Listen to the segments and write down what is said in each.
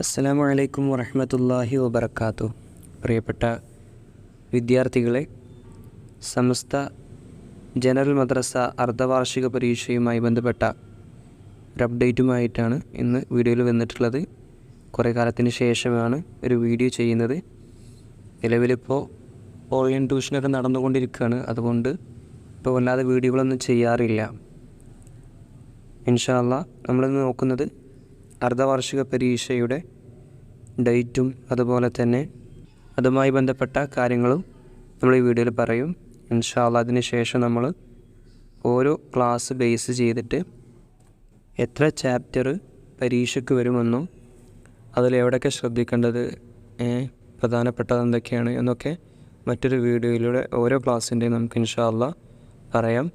അസ്സലാമു അലൈക്കും വറഹ്മത്തുള്ളാഹി വബറകാതുഹു. പ്രിയപ്പെട്ട വിദ്യാർത്ഥികളെ, സമസ്ത ജനറൽ മദ്രസ അർദ്ധവാർഷിക പരീക്ഷയുമായി ബന്ധപ്പെട്ട ഒരു അപ്ഡേറ്റുമായിട്ടാണ് ഇന്ന് വീഡിയോയിൽ വന്നിട്ടുള്ളത്. കുറേ കാലത്തിന് ശേഷമാണ് ഒരു വീഡിയോ ചെയ്യുന്നത്. നിലവിലിപ്പോൾ ഓൺലൈൻ ട്യൂഷനൊക്കെ നടന്നുകൊണ്ടിരിക്കുകയാണ്. അതുകൊണ്ട് ഇപ്പോൾ വല്ലാതെ വീഡിയോകളൊന്നും ചെയ്യാറില്ല. ഇൻഷാ അല്ലാഹ് നമ്മളിന്ന് നോക്കുന്നത് അർദ്ധവാർഷിക പരീക്ഷയുടെ ഡേറ്റും അതുപോലെ തന്നെ അതുമായി ബന്ധപ്പെട്ട കാര്യങ്ങളും നമ്മൾ ഈ വീഡിയോയിൽ പറയും. ഇൻഷാ അല്ലാഹ് അതിന് ശേഷം നമ്മൾ ഓരോ ക്ലാസ് ബേസ് ചെയ്തിട്ട് എത്ര ചാപ്റ്റർ പരീക്ഷയ്ക്ക് വരുമെന്നും അതിലെവിടെയൊക്കെ ശ്രദ്ധിക്കേണ്ടത്, പ്രധാനപ്പെട്ടത് എന്തൊക്കെയാണ് എന്നൊക്കെ മറ്റൊരു വീഡിയോയിലൂടെ ഓരോ ക്ലാസ്സിൻ്റെയും നമുക്ക് ഇൻഷാ അല്ലാഹ് പറയാം.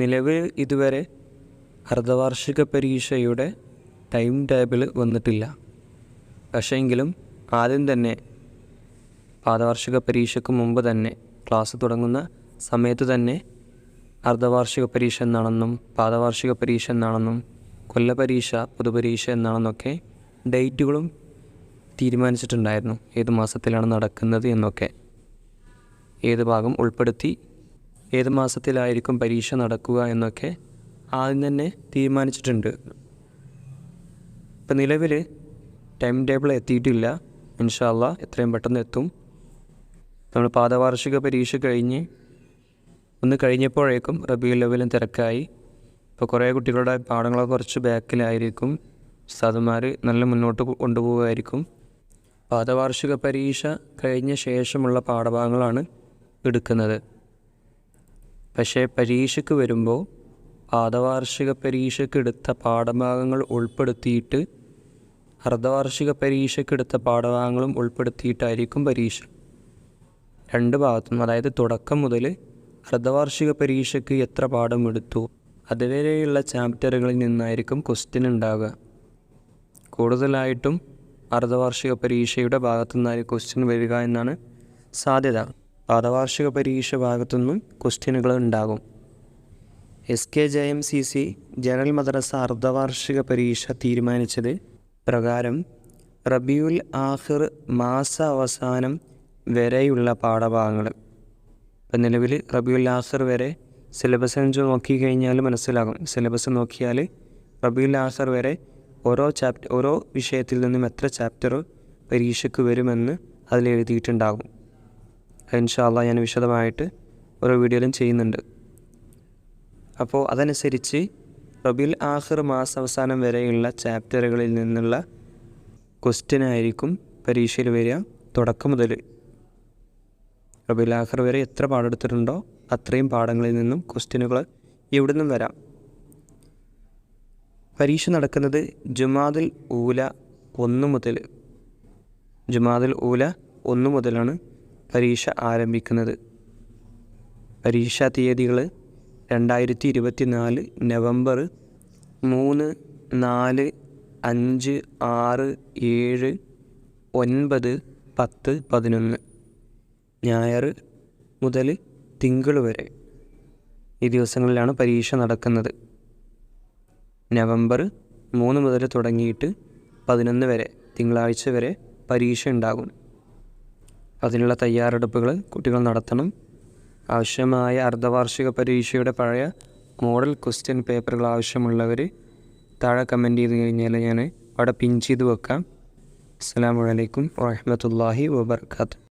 നിലവിൽ ഇതുവരെ അർദ്ധവാർഷിക പരീക്ഷയുടെ ടൈം ടേബിൾ വന്നിട്ടില്ല. പക്ഷേങ്കിലും ആദ്യം തന്നെ പാദവാർഷിക പരീക്ഷയ്ക്ക് മുമ്പ് തന്നെ ക്ലാസ് തുടങ്ങുന്ന സമയത്ത് തന്നെ അർദ്ധവാർഷിക പരീക്ഷ എന്നാണെന്നും പാദവാർഷിക പരീക്ഷ എന്നാണെന്നും കൊല്ലപരീക്ഷ പൊതുപരീക്ഷ എന്നാണെന്നൊക്കെ ഡേറ്റുകളും തീരുമാനിച്ചിട്ടുണ്ടായിരുന്നു. ഏത് മാസത്തിലാണ് നടക്കുന്നത് എന്നൊക്കെ, ഏത് ഭാഗം ഉൾപ്പെടുത്തി ഏത് മാസത്തിലായിരിക്കും പരീക്ഷ നടക്കുക എന്നൊക്കെ ആദ്യം തന്നെ തീരുമാനിച്ചിട്ടുണ്ട്. ഇപ്പം നിലവിൽ ടൈം ടേബിൾ എത്തിയിട്ടില്ല. ഇൻഷാ അല്ലാഹ് എത്രയും പെട്ടെന്ന് എത്തും. നമ്മൾ പാദവാർഷിക പരീക്ഷ കഴിഞ്ഞപ്പോഴേക്കും റബീഉൽ അവ്വലും തിരക്കായി. ഇപ്പോൾ കുറേ കുട്ടികളുടെ പാഠങ്ങളൊക്കെ കുറച്ച് ബാക്കിലായിരിക്കും. ഉസ്താദുമാർ നല്ല മുന്നോട്ട് കൊണ്ടുപോകുമായിരിക്കും. പാദവാർഷിക പരീക്ഷ കഴിഞ്ഞ ശേഷമുള്ള പാഠഭാഗങ്ങളാണ് എടുക്കുന്നത്. പക്ഷേ പരീക്ഷയ്ക്ക് വരുമ്പോൾ പാദവാർഷിക പരീക്ഷയ്ക്ക് എടുത്ത പാഠഭാഗങ്ങൾ ഉൾപ്പെടുത്തിയിട്ട് അർദ്ധവാർഷിക പരീക്ഷയ്ക്ക് എടുത്ത പാഠഭാഗങ്ങളും ഉൾപ്പെടുത്തിയിട്ടായിരിക്കും പരീക്ഷ. രണ്ട് ഭാഗത്തും, അതായത് തുടക്കം മുതൽ അർദ്ധവാർഷിക പരീക്ഷയ്ക്ക് എത്ര പാഠം എടുത്തു അതുവരെയുള്ള ചാപ്റ്ററുകളിൽ നിന്നായിരിക്കും ക്വസ്റ്റ്യൻ ഉണ്ടാവുക. കൂടുതലായിട്ടും അർദ്ധവാർഷിക പരീക്ഷയുടെ ഭാഗത്തു നിന്നായിരിക്കും ക്വസ്റ്റ്യൻ വരിക എന്നാണ് സാധ്യത. പാദവാർഷിക പരീക്ഷ ഭാഗത്തുനിന്നും ക്വസ്റ്റ്യനുകൾ ഉണ്ടാകും. SKJMCC ജനറൽ മദ്രസ അർദ്ധവാർഷിക പരീക്ഷ തീരുമാനിച്ചത് പ്രകാരം റബീഉൽ ആഖിർ മാസ അവസാനം വരെയുള്ള പാഠഭാഗങ്ങൾ, ഇപ്പം നിലവിൽ റബീഉൽ ആഖിർ വരെ സിലബസ് നോക്കിക്കഴിഞ്ഞാൽ മനസ്സിലാകും. സിലബസ് നോക്കിയാൽ റബീഉൽ ആഖിർ വരെ ഓരോ വിഷയത്തിൽ നിന്നും എത്ര ചാപ്റ്റർ പരീക്ഷയ്ക്ക് വരുമെന്ന് അതിൽ എഴുതിയിട്ടുണ്ടാകും. ഇൻഷാ അല്ലാഹ് ഞാൻ വിശദമായിട്ട് ഓരോ വീഡിയോയിലും ചെയ്യുന്നുണ്ട്. അപ്പോൾ അതനുസരിച്ച് റബീഉൽ ആഖിർ മാസ അവസാനം വരെയുള്ള ചാപ്റ്ററുകളിൽ നിന്നുള്ള ക്വസ്റ്റ്യനായിരിക്കും പരീക്ഷയിൽ വരിക. തുടക്കം മുതൽ റബീഉൽ ആഖിർ വരെ എത്ര പാഠം എടുത്തിട്ടുണ്ടോ അത്രയും പാഠങ്ങളിൽ നിന്നും ക്വസ്റ്റ്യനുകൾ ഇവിടെ നിന്നും വരാം. പരീക്ഷ നടക്കുന്നത് ജുമാദുൽ ഊല 1 മുതലാണ് പരീക്ഷ ആരംഭിക്കുന്നത്. പരീക്ഷാ തീയതികൾ 2024 നവംബർ 3, 4, 5, 6, 7, 9, 10, 11 ഞായർ മുതൽ തിങ്കൾ വരെ ഈ ദിവസങ്ങളിലാണ് പരീക്ഷ നടക്കുന്നത്. നവംബർ 3 മുതൽ തുടങ്ങിയിട്ട് 11 വരെ തിങ്കളാഴ്ച വരെ പരീക്ഷ ഉണ്ടാകും. അതിനുള്ള തയ്യാറെടുപ്പുകൾ കുട്ടികൾ നടത്തണം. ആവശ്യമായ അർദ്ധവാർഷിക പരീക്ഷയുടെ പഴയ മോഡൽ ക്വസ്റ്റ്യൻ പേപ്പറുകൾ ആവശ്യമുള്ളവർ താഴെ കമൻറ്റ് ചെയ്ത് കഴിഞ്ഞാൽ ഞാൻ അവിടെ പിൻ ചെയ്ത് വെക്കാം. അസ്സലാമു അലൈക്കും വറഹ്മത്തുള്ളാഹി വബറകാതുഹു.